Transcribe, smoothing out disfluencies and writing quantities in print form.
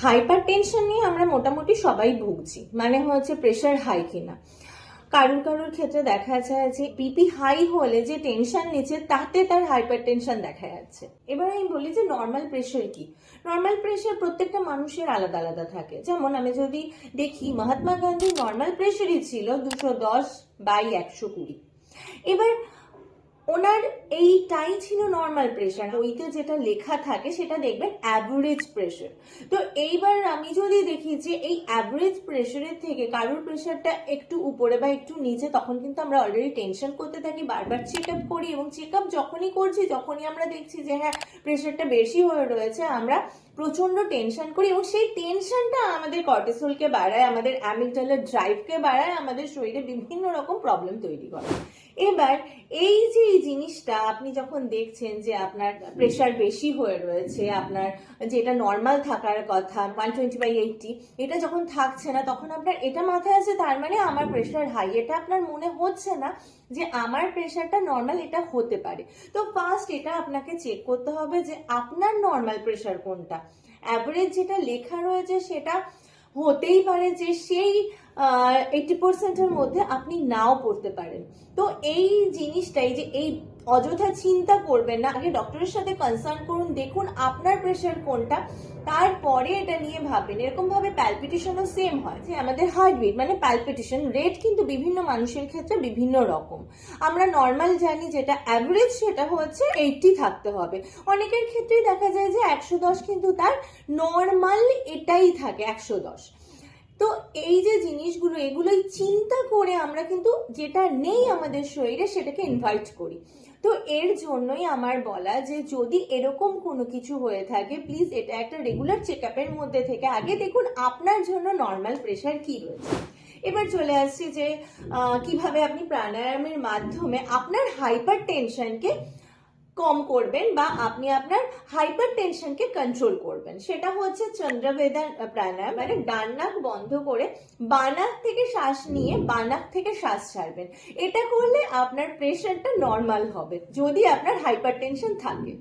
Hyper tension নিয়ে আমরা মোটামুটি সবাই ভুগছি, মানে হচ্ছে প্রেশার হাই কিনা। কারোর কারোর ক্ষেত্রে দেখা যায় যে বিপি হাই হলে যে টেনশন নিচ্ছে তাতে তার হাইপার টেনশন দেখা যাচ্ছে। এবার আমি বলি যে নর্মাল প্রেশার কি। নর্মাল প্রেশার প্রত্যেকটা মানুষের আলাদা আলাদা থাকে। যেমন আমি যদি দেখি মহাত্মা গান্ধীর নর্মাল প্রেশারই ছিল 210/120। এবার ওনার এইটাই ছিল নর্মাল প্রেশার। ওইতে যেটা লেখা থাকে সেটা দেখবেন অ্যাভারেজ প্রেশার। তো এইবার আমি যদি দেখি যে এই অ্যাভারেজ প্রেশারের থেকে কারোর প্রেশারটা একটু উপরে বা একটু নিচে, তখন কিন্তু আমরা অলরেডি টেনশন করতে থাকি, বারবার চেক আপ করি, এবং চেক আপ যখনই করছি যখনই আমরা দেখছি যে হ্যাঁ প্রেশারটা বেশি হয়ে রয়েছে, আমরা প্রচন্ড টেনশন করি, এবং সেই টেনশনটা আমাদের কর্টিসলকে বাড়ায়, আমাদের অ্যামিগডালার ড্রাইভকে বাড়ায়, আমাদের শরীরে বিভিন্ন রকম প্রবলেম তৈরি করে। এবার এই যে জিনিসটা আপনি যখন দেখছেন যে আপনার প্রেশার বেশি হয়ে রয়েছে, আপনার যেটা নর্মাল থাকার কথা 120/80, এটা যখন থাকছে না, তখন আপনার এটা মাথায় আছে তার মানে আমার প্রেশার হাই। এটা আপনার মনে হচ্ছে না যে আমার প্রেশারটা নর্মাল, এটা হতে পারে। তো ফার্স্ট এটা আপনাকে চেক করতে হবে যে আপনার নর্মাল প্রেশার কোনটা। অ্যাভারেজ যেটা লেখা রয়েছে সেটা হতেই পারে যে সেই 80%-এর মধ্যে আপনি নাও পড়তে পারেন। তো এই জিনিসটাই যে এই অযথা চিন্তা করবেন না, আগে ডক্টরের সাথে কনসাল্ট করুন, দেখুন আপনার প্রেশার কোনটা, তারপরে এটা নিয়ে ভাববেন। এরকম ভাবে প্যালপিটেশনও সেম হয়, যে আমাদের হার্টবিট মানে প্যালপিটেশন রেট কিন্তু বিভিন্ন মানুষের ক্ষেত্রে বিভিন্ন রকম। আমরা নর্মাল জানি যেটা অ্যাভারেজ সেটা হচ্ছে 80 থাকতে হবে। অনেকের ক্ষেত্রেই দেখা যায় যে 110 কিন্তু তার নর্মাল এটাই থাকে 110। তো এই যে জিনিসগুলো, এগুলোই চিন্তা করে আমরা কিন্তু যেটা নেই আমাদের শরীরে সেটাকে ইনভাইট করি। তো এর জন্যই আমার বলা যে যদি এরকম কোনো কিছু হয়ে থাকে, প্লিজ এটা একটা রেগুলার চেক আপের মধ্যে থেকে আগে দেখুন আপনার জন্য নর্মাল প্রেশার কি রয়েছে। এবার চলে আসছি যে কিভাবে আপনি প্রাণায়ামের মাধ্যমে আপনার হাইপার টেনশনকে কম করবেন বা আপনি আপনার হাইপার টেনশনকে কন্ট্রোল করবেন। সেটা হচ্ছে চন্দ্রভেদা প্রাণায়াম, মানে ডান নাক বন্ধ করে বাঁ নাক থেকে শ্বাস নিয়ে বাঁ নাক থেকে শ্বাস ছাড়বেন। এটা করলে আপনার প্রেশারটা নর্মাল হবে যদি আপনার হাইপার টেনশন থাকে।